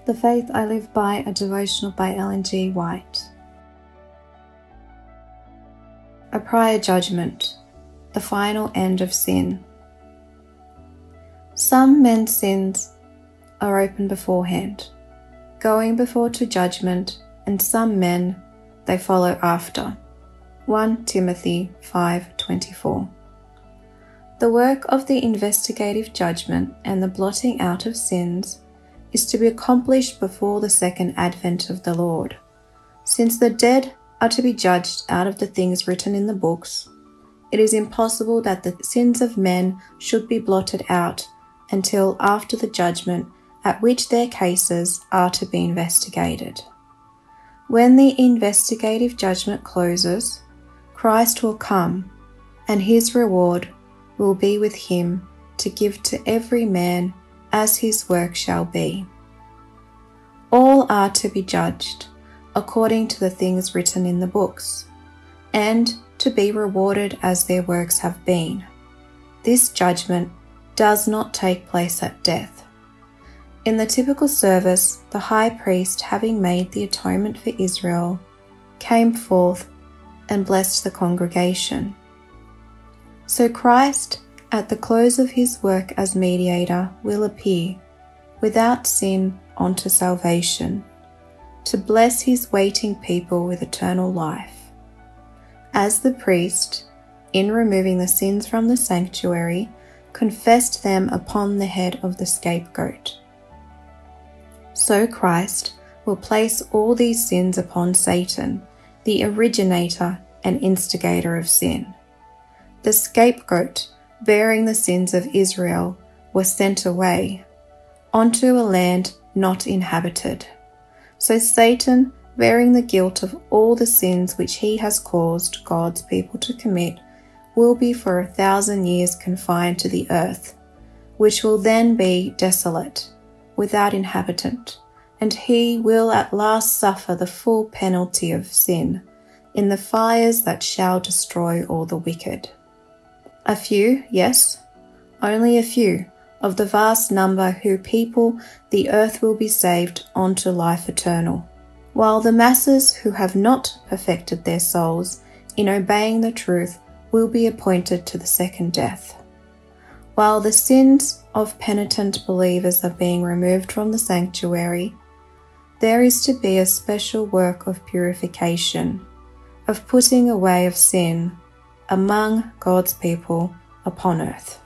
The Faith I Live By, a devotional by Ellen G. White. A prior judgment, the final end of sin. Some men's sins are open beforehand, going before to judgment, and some men they follow after. 1 Timothy 5:24. The work of the investigative judgment and the blotting out of sins is to be accomplished before the second advent of the Lord. Since the dead are to be judged out of the things written in the books, it is impossible that the sins of men should be blotted out until after the judgment at which their cases are to be investigated. When the investigative judgment closes, Christ will come, and his reward will be with him to give to every man as his work shall be. All are to be judged according to the things written in the books, and to be rewarded as their works have been. This judgment does not take place at death. In the typical service, the high priest, having made the atonement for Israel, came forth and blessed the congregation. So Christ, at the close of his work as mediator, will appear, without sin, unto salvation, to bless his waiting people with eternal life. As the priest, in removing the sins from the sanctuary, confessed them upon the head of the scapegoat, so Christ will place all these sins upon Satan, the originator and instigator of sin. The scapegoat, bearing the sins of Israel, was sent away onto a land not inhabited. So Satan, bearing the guilt of all the sins which he has caused God's people to commit, will be for 1,000 years confined to the earth, which will then be desolate, without inhabitant, and he will at last suffer the full penalty of sin in the fires that shall destroy all the wicked. A few, yes, only a few, of the vast number who people the earth will be saved unto life eternal, while the masses who have not perfected their souls in obeying the truth will be appointed to the second death. While the sins of penitent believers are being removed from the sanctuary, there is to be a special work of purification, of putting away of sin among God's people upon earth.